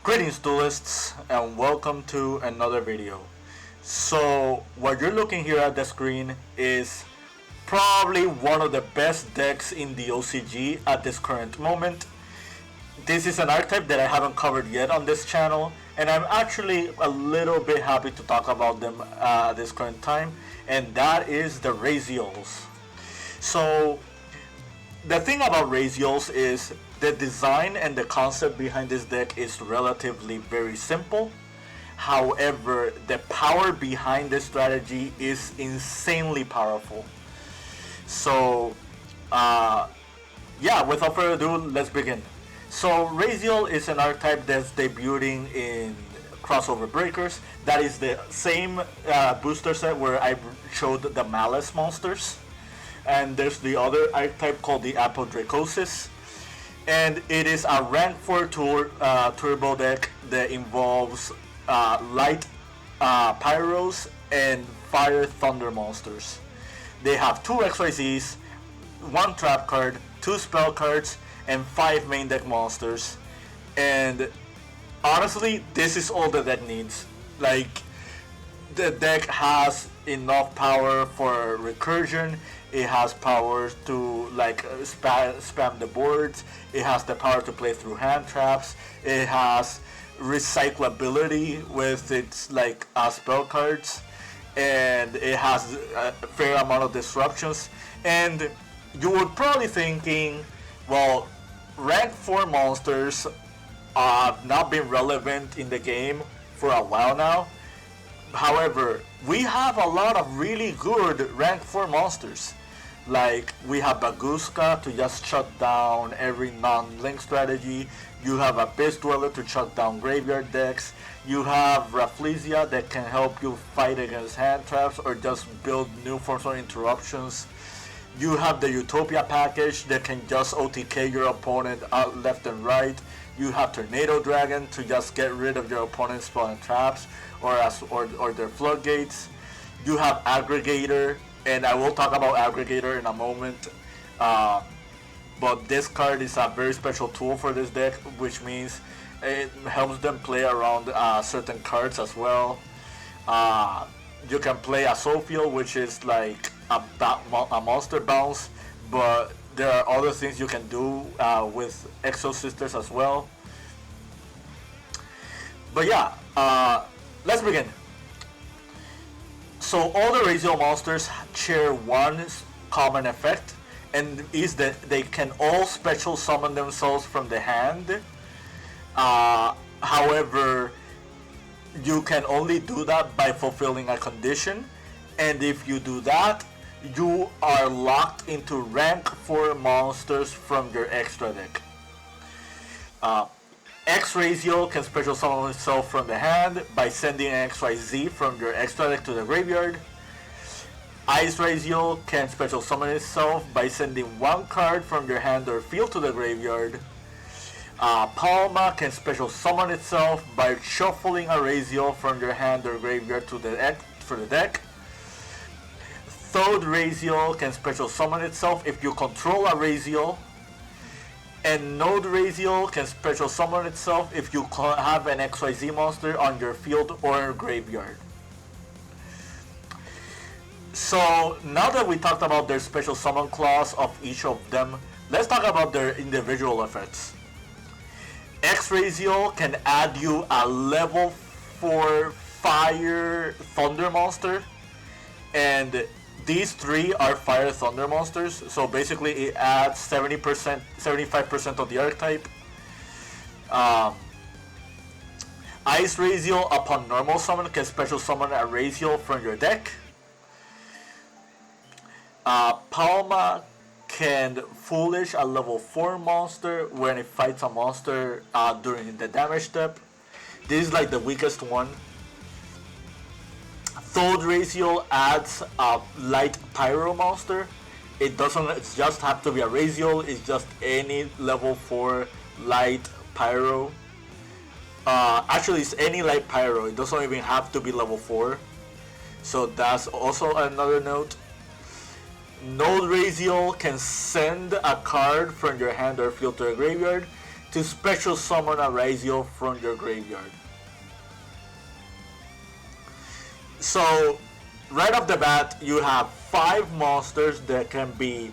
Greetings duelists and welcome to another video. So what you're looking here at the screen is probably one of the best decks in the OCG at this current moment. This is an archetype that I haven't covered yet on this channel, and I'm actually a little bit happy to talk about them at this current time, and that is the Rayzeals. So the thing about Rayzeals is the design and the concept behind this deck is relatively very simple. However, the power behind this strategy is insanely powerful. So, yeah, without further ado, let's begin. So, Rayzeal is an archetype that's debuting in Crossover Breakers. That is the same booster set where I showed the Malice monsters. And there's the other archetype called the Apodracosis. And it is a rank 4 turbo deck that involves light pyros and fire thunder monsters. They have 2 XYZs, 1 trap card, 2 spell cards, and 5 main deck monsters. And honestly, this is all the deck needs. Like, the deck has enough power for recursion. It has power to like spam the boards. It has the power to play through hand traps. It has recyclability with its like spell cards, and it has a fair amount of disruptions. And you would probably thinking, well, rank 4 monsters have not been relevant in the game for a while now. However, we have a lot of really good rank 4 monsters. Like, we have Baguska to just shut down every non-link strategy. You have Abyss Dweller to shut down graveyard decks. You have Rafflesia that can help you fight against hand traps or just build new forms of interruptions. You have the Utopia package that can just OTK your opponent out left and right. You have Tornado Dragon to just get rid of your opponent's spawning traps or their floodgates. You have Aggregator, and I will talk about Aggregator in a moment. But this card is a very special tool for this deck, which means it helps them play around certain cards as well. You can play a Soulfield, which is like a monster bounce, but there are other things you can do with Exo Sisters as well. But yeah, let's begin. So all the Rayzeal monsters share one common effect, and is that they can all special summon themselves from the hand. However, you can only do that by fulfilling a condition, and if you do that, you are locked into rank 4 monsters from your extra deck. X-Rayzeal can special summon itself from the hand by sending an XYZ from your extra deck to the graveyard. Ice Rayzeal can special summon itself by sending 1 card from your hand or field to the graveyard. Palma can special summon itself by shuffling a Rayzeal from your hand or graveyard to the deck for the deck. Third Rayzeal can special summon itself if you control a Rayzeal. And Node Rayzeal can special summon itself if you have an XYZ monster on your field or graveyard. So now that we talked about their special summon clause of each of them, let's talk about their individual effects. X-Rayzeal can add you a level 4 fire thunder monster, and these 3 are fire thunder monsters, so basically it adds 70%, 75% of the archetype. Ice Rayzeal upon normal summon can special summon a Rayzeal from your deck. Palma can foolish a level 4 monster when it fights a monster during the damage step. This is like the weakest one. Third Rayzeal adds a light pyro monster. It doesn't just have to be a Rayzeal, it's just any level 4 light pyro. Actually, it's any light pyro, it doesn't even have to be level 4. So that's also another note. Node Rayzeal can send a card from your hand or field to a graveyard to special summon a Rayzeal from your graveyard. So right off the bat, you have 5 monsters that can be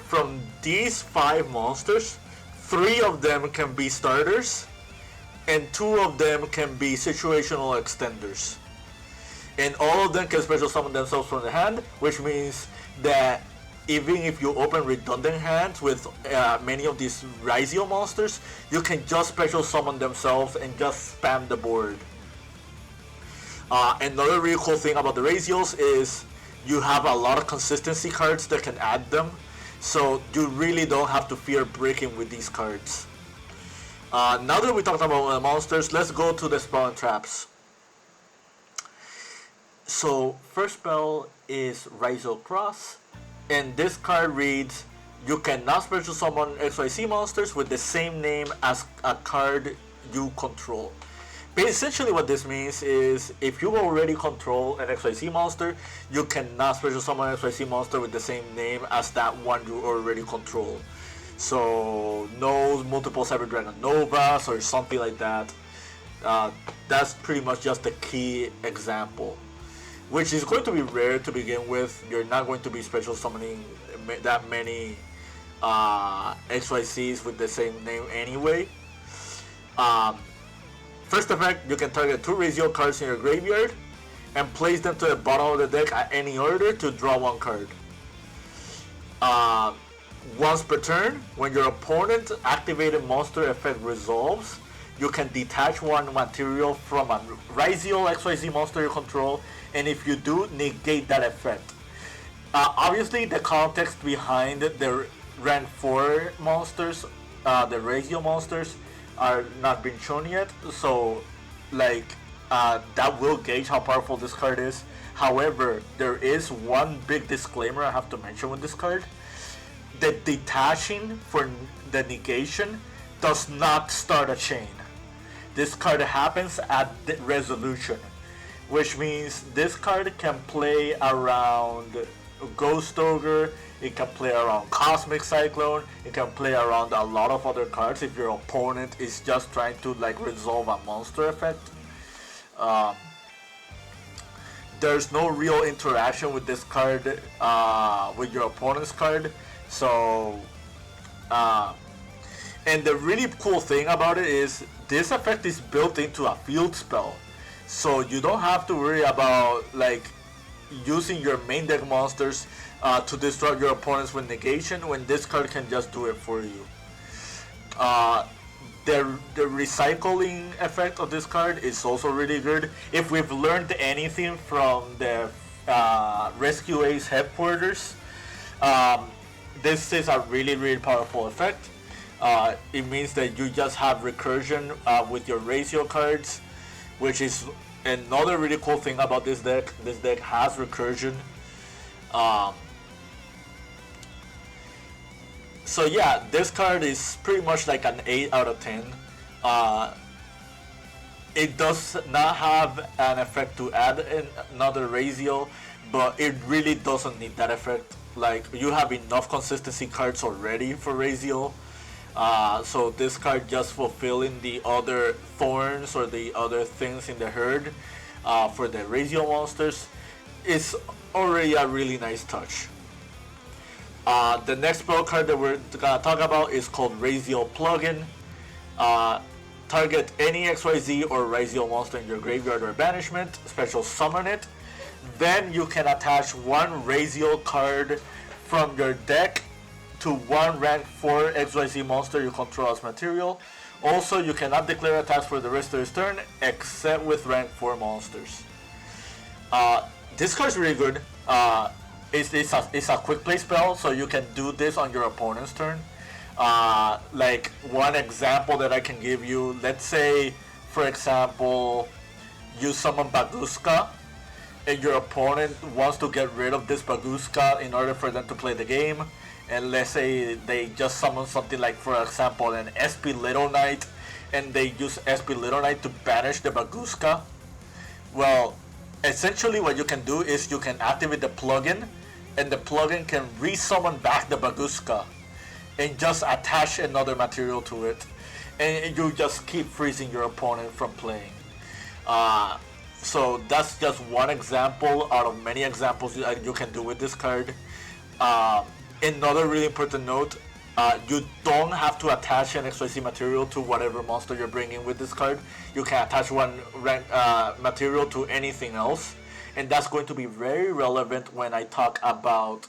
from these 5 monsters, 3 of them can be starters and 2 of them can be situational extenders. And all of them can special summon themselves from the hand, which means that even if you open redundant hands with many of these Rayzeal monsters, you can just special summon themselves and just spam the board. Another really cool thing about the Rayzeals is you have a lot of consistency cards that can add them, so you really don't have to fear breaking with these cards. Now that we talked about the monsters, let's go to the spell and traps. So first spell is Rayzeal Cross, and this card reads, you cannot special summon XYZ monsters with the same name as a card you control. But essentially what this means is if you already control an XYZ monster, you cannot special summon an XYZ monster with the same name as that one you already control. So no multiple Cyber Dragon Novas or something like that. That's pretty much just the key example, which is going to be rare to begin with. You're not going to be special summoning that many XYZs with the same name anyway. First effect, you can target 2 Rayzeal cards in your graveyard and place them to the bottom of the deck at any order to draw 1 card. Once per turn, when your opponent's activated monster effect resolves, you can detach 1 material from a Rayzeal XYZ monster you control, and if you do, negate that effect. Obviously, the context behind the rank 4 monsters, the Rayzeal monsters, are not being shown yet, so like that will gauge how powerful this card is. However, there is one big disclaimer I have to mention with this card. The detaching for the negation does not start a chain. This card happens at the resolution, which means this card can play around Ghost Ogre, it can play around Cosmic Cyclone, it can play around a lot of other cards if your opponent is just trying to like resolve a monster effect. There's no real interaction with this card with your opponent's card, so and the really cool thing about it is this effect is built into a field spell, so you don't have to worry about like using your main deck monsters to disrupt your opponents with negation when this card can just do it for you. The recycling effect of this card is also really good. If we've learned anything from the Rescue Ace headquarters, this is a really powerful effect. It means that you just have recursion with your Rayzeal cards, which is another really cool thing about this deck. This deck has recursion. So yeah, this card is pretty much like an 8 out of 10. It does not have an effect to add another Rayzeal, but it really doesn't need that effect. Like, you have enough consistency cards already for Rayzeal. So this card just fulfilling the other thorns or the other things in the herd for the Rayzeal monsters is already a really nice touch. The next spell card that we're gonna talk about is called Rayzeal Plugin. Target any XYZ or Rayzeal monster in your graveyard or banishment, special summon it. Then you can attach 1 Rayzeal card from your deck to 1 rank 4 XYZ monster you control as material. Also, you cannot declare attacks for the rest of this turn except with rank 4 monsters. This card is really good. It's a quick play spell, so you can do this on your opponent's turn. Like one example that I can give you, let's say for example you summon Baguska and your opponent wants to get rid of this Baguska in order for them to play the game, and let's say they just summon something like, for example, an SP Little Knight, and they use SP Little Knight to banish the Baguska. Well, essentially what you can do is you can activate the plugin, and the plugin can resummon back the Baguska. and just attach another material to it, and you just keep freezing your opponent from playing. So that's just one example out of many examples you can do with this card. Another really important note, you don't have to attach an XYZ material to whatever monster you're bringing with this card. You can attach one material to anything else, and that's going to be very relevant when I talk about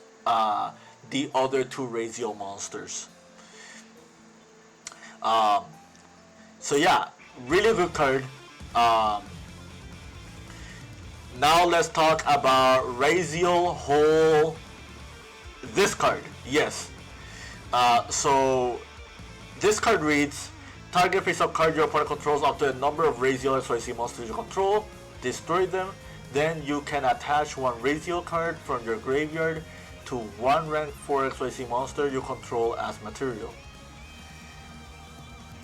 the other two Rayzeal monsters. So yeah, really good card. Now let's talk about Rayzeal whole. This card, yes. So this card reads: target face-up card your opponent controls up to a number of Rayzeal XYZ monsters you control. Destroy them. Then you can attach one Rayzeal card from your graveyard to one rank 4 XYZ monster you control as material.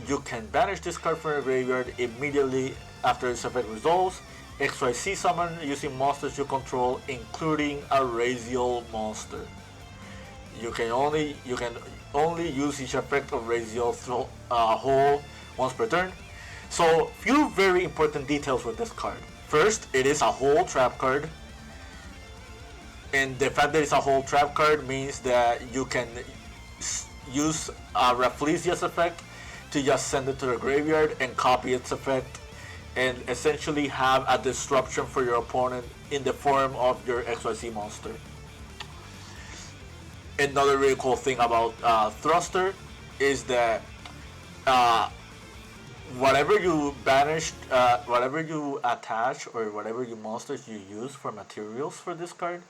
You can banish this card from your graveyard immediately after its effect resolves. XYZ summon using monsters you control, including a Rayzeal monster. You can only use each effect of Rayzeal whole once per turn. So, few very important details with this card. First, it is a whole trap card, and the fact that it's a whole trap card means that you can use Rayzeal's effect to just send it to the graveyard and copy its effect, and essentially have a disruption for your opponent in the form of your XYZ monster. Another really cool thing about Thruster is that whatever you banished, whatever you attach, or whatever you monsters you use for materials for this card,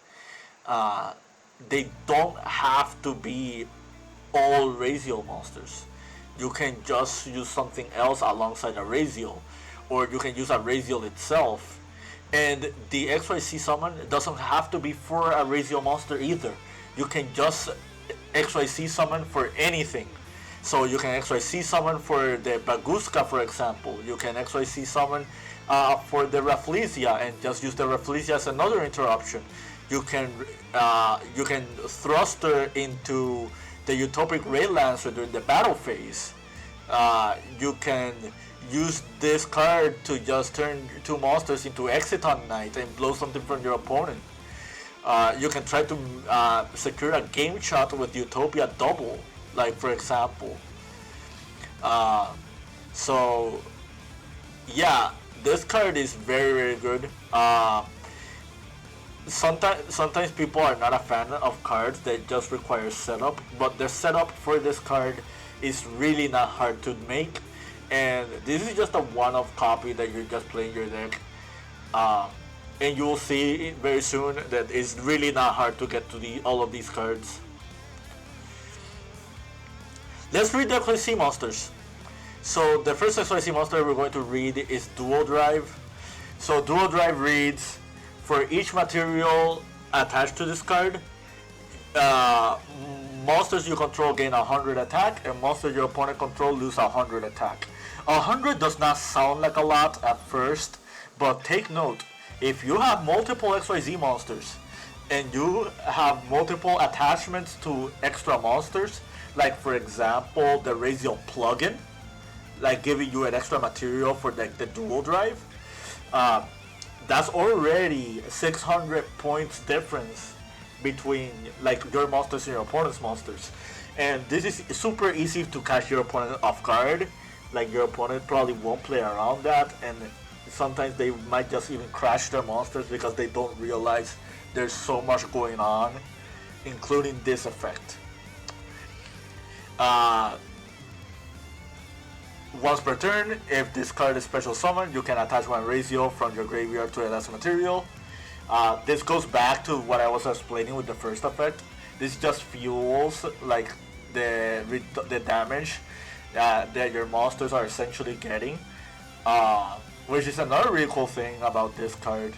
they don't have to be all Rayzeal monsters. You can just use something else alongside a Rayzeal, or you can use a Rayzeal itself. And the XYZ summon doesn't have to be for a Rayzeal monster either. You can just XYZ summon for anything. So you can XYZ summon for the Baguska, for example. You can XYZ summon for the Rayzeal and just use the Rayzeal as another interruption. You can thruster into the Utopic Ray Lancer during the battle phase. You can use this card to just turn two monsters into Exiton Knight and blow something from your opponent. You can try to secure a game shot with Utopia double, like for example. So yeah, this card is very, very good. Sometimes people are not a fan of cards that just require setup, but the setup for this card is really not hard to make, and this is just a one-off copy that you're just playing your deck, and you will see very soon that it's really not hard to get to all of these cards. Let's read the XYZ monsters. So the first XYZ monster we're going to read is Dual Drive. So Dual Drive reads: for each material attached to this card, monsters you control gain 100 attack, and monsters your opponent control lose 100 attack. 100 does not sound like a lot at first, but take note, if you have multiple XYZ monsters, and you have multiple attachments to extra monsters, like for example the Rayzeal plugin, like giving you an extra material for the Dual Drive, that's already 600 points difference between like your monsters and your opponent's monsters. And this is super easy to catch your opponent off guard. Like your opponent probably won't play around that, and sometimes they might just even crash their monsters because they don't realize there's so much going on, including this effect. Once per turn, if this card is special summoned, you can attach one Rayzeal from your graveyard to a last material. This goes back to what I was explaining with the first effect. This just fuels like the damage that your monsters are essentially getting, which is another really cool thing about this card.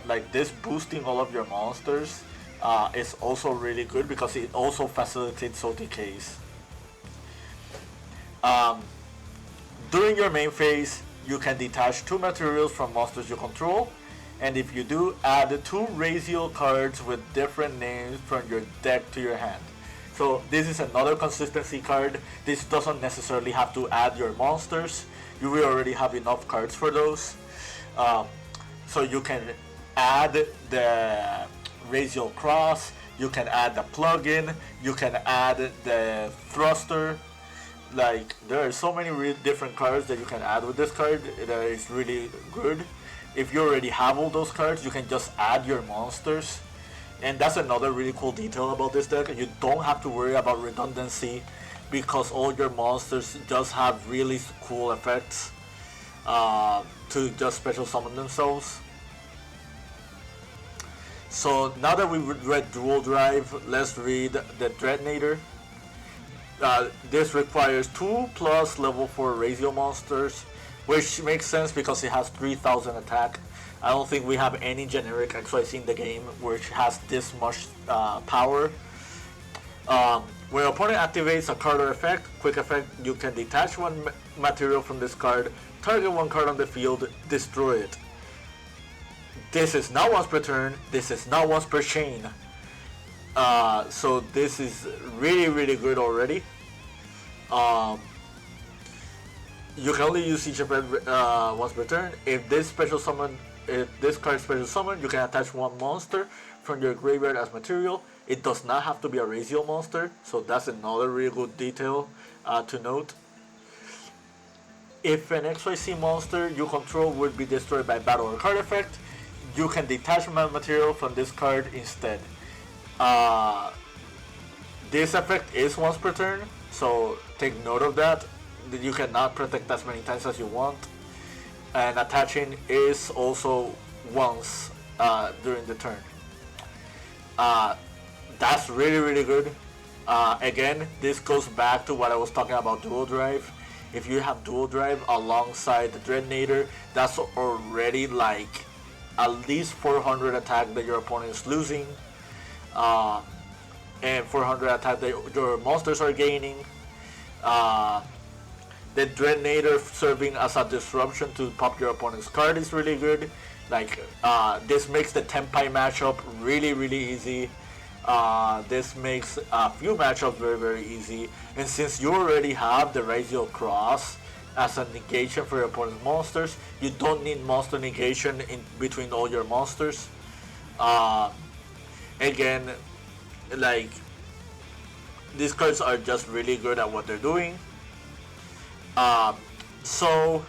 Like this boosting all of your monsters is also really good because it also facilitates OTKs. During your main phase, you can detach two materials from monsters you control, and if you do, add two Rayzeal cards with different names from your deck to your hand. So this is another consistency card. This doesn't necessarily have to add your monsters. You will already have enough cards for those. So you can add the Rayzeal Cross, you can add the plugin, you can add the thruster. Like, there are so many different cards that you can add with this card that is really good. If you already have all those cards, you can just add your monsters. And that's another really cool detail about this deck. You don't have to worry about redundancy because all your monsters just have really cool effects to just special summon themselves. So now that we read Dual Drive, let's read the Dreadnader. This requires 2+ level 4 Rayzeal monsters, which makes sense because it has 3000 attack. I don't think we have any generic XYZ in the game which has this much power. When your opponent activates a card or effect, quick effect, you can detach one material from this card, target one card on the field, destroy it. This is not once per turn, this is not once per chain. So this is really good already. You can only use each effect once per turn. If this card special summon, you can attach one monster from your graveyard as material. It does not have to be a Rayzeal monster, so that's another really good detail to note. If an XYZ monster you control would be destroyed by battle or card effect, you can detach material from this card instead. This effect is once per turn, so take note of that. You cannot protect as many times as you want. And attaching is also once during the turn. That's really good. Again, this goes back to what I was talking about Dual Drive. If you have Dual Drive alongside the Dreadnader, that's already like at least 400 attack that your opponent is losing, and 400 attack that your monsters are gaining. The Dreadnader serving as a disruption to pop your opponent's card is really good. Like, this makes the Tenpai matchup really easy. This makes a few matchups very easy. And since you already have the Rayzeal Cross as a negation for your opponent's monsters, you don't need monster negation in between all your monsters. Again, like, these cards are just really good at what they're doing. So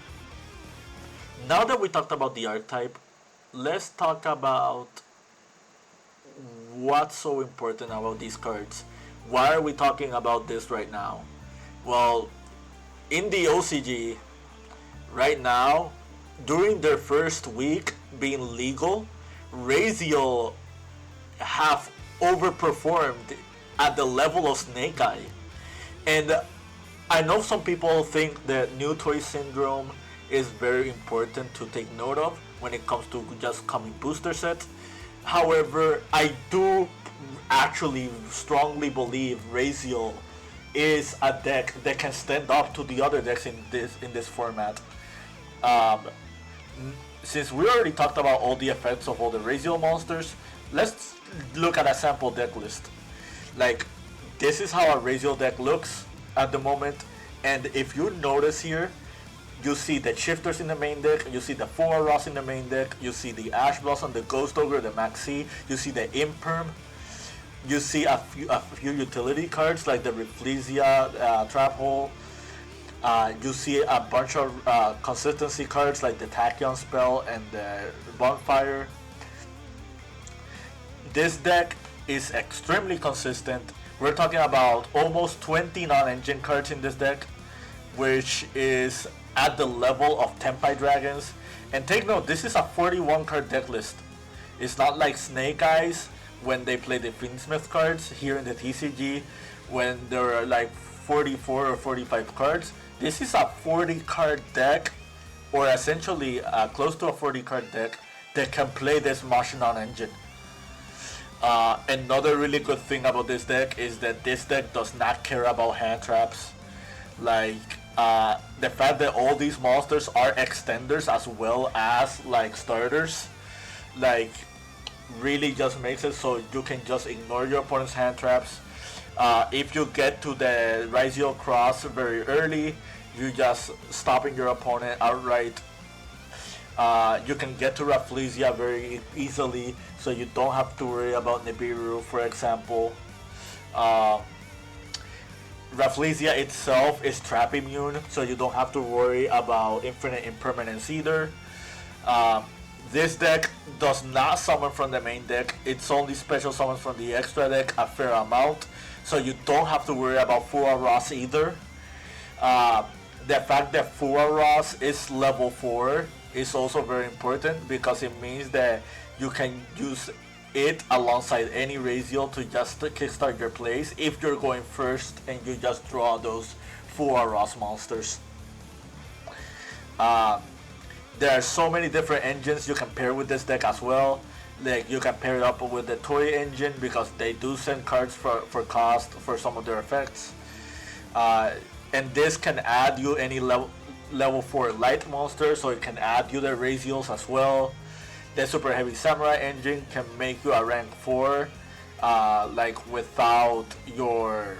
now that we talked about the archetype, let's talk about what's so important about these cards. Why are we talking about this right now? Well, in the OCG right now, during their first week being legal, Rayzeal have overperformed at the level of Snake Eye. And I know some people think that new toy syndrome is very important to take note of when it comes to just coming booster sets. However, I do actually strongly believe Rayzeal is a deck that can stand up to the other decks in this format. Since we already talked about all the effects of all the Rayzeal monsters, let's look at a sample deck list. Like, this is how a Rayzeal deck looks at the moment, and if you notice here, you see the Shifters in the main deck, you see the Four Ross in the main deck, you see the Ash Blossom, the Ghost Ogre, the Maxi, you see the Imperm, you see a few utility cards like the Reflesia Trap Hole, you see a bunch of consistency cards like the Tachyon Spell and the Bonfire. This deck is extremely consistent. We're talking about almost 20 non-engine cards in this deck, which is at the level of Tenpai Dragons. And take note, this is a 41 card deck list. It's not like Snake Eyes when they play the Fiendsmith cards here in the TCG when there are like 44 or 45 cards. This is a 40 card deck, or essentially close to a 40 card deck that can play this much non-engine. Another really good thing about this deck is that this deck does not care about hand traps. Like, the fact that all these monsters are extenders as well as like starters, like, really just makes it so you can just ignore your opponent's hand traps. If you get to the Rayzeals cross very early, you just stopping your opponent outright. You can get to Rafflesia very easily, so you don't have to worry about Nibiru, for example. Rafflesia itself is trap immune, so you don't have to worry about infinite impermanence either. This deck does not summon from the main deck. It's only special summons from the extra deck a fair amount, so you don't have to worry about Fua Ross either. The fact that Fua Ross is level 4 is also very important because it means that you can use it alongside any Rayzeal to just kickstart your plays if you're going first and you just draw those Fua Ross monsters. There are so many different engines you can pair with this deck as well. Like you can pair it up with the toy engine because they do send cards for cost for some of their effects. And this can add you any level 4 light monster, so it can add you the Rayzeals as well. The Super Heavy Samurai engine can make you a rank 4 like without your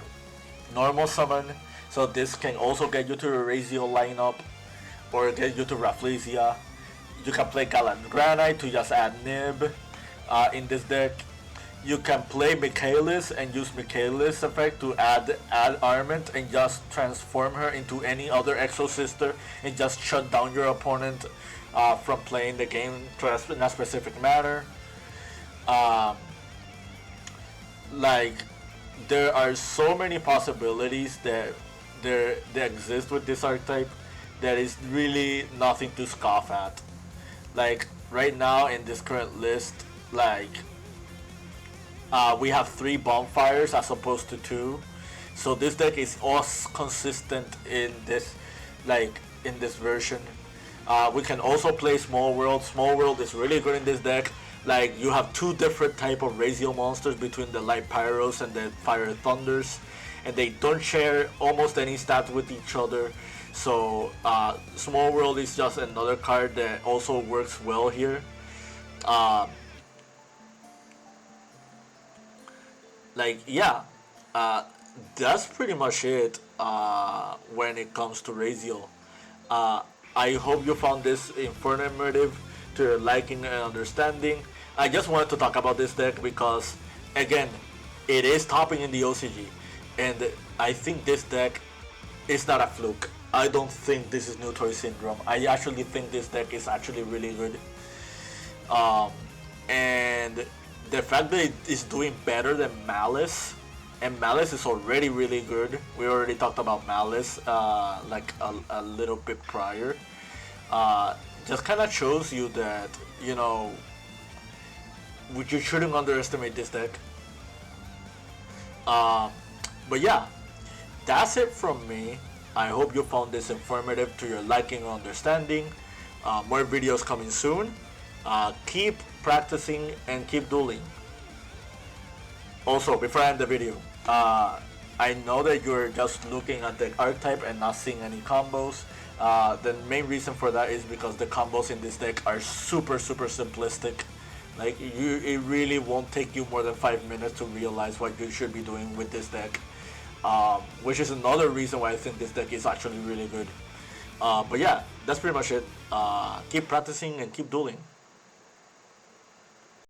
normal summon. So this can also get you to the Rayzeal lineup or get you to Rafflesia. You can play Gallant Granite to just add Nib in this deck. You can play Michaelis and use Michaelis effect to add armament and just transform her into any other Exo Sister and just shut down your opponent from playing the game in a specific manner. Like there are so many possibilities that exist with this archetype that is really nothing to scoff at. Like right now in this current list, like we have 3 bonfires as opposed to 2, so this deck is all consistent in this version. We can also play Small World. Small World is really good in this deck. Like you have 2 different type of Rayzeal monsters between the Light Pyros and the Fire Thunders, and they don't share almost any stats with each other. So Small World is just another card that also works well here. That's pretty much it when it comes to Rayzeal. I hope you found this informative to your liking and understanding. I just wanted to talk about this deck because, again, it is topping in the OCG, and I think this deck is not a fluke. I don't think this is New Toy Syndrome. I actually think this deck is actually really good. And the fact that it is doing better than Malice, and Malice is already really good. We already talked about Malice like a little bit prior. Just kind of shows you that, you know, you shouldn't underestimate this deck. But yeah, that's it from me. I hope you found this informative to your liking and understanding. More videos coming soon. Keep practicing and keep dueling. Also, before I end the video, I know that you're just looking at the archetype and not seeing any combos. The main reason for that is because the combos in this deck are super simplistic. Like it really won't take you more than 5 minutes to realize what you should be doing with this deck. Which is another reason why I think this deck is actually really good. But yeah, that's pretty much it. Keep practicing and keep dueling.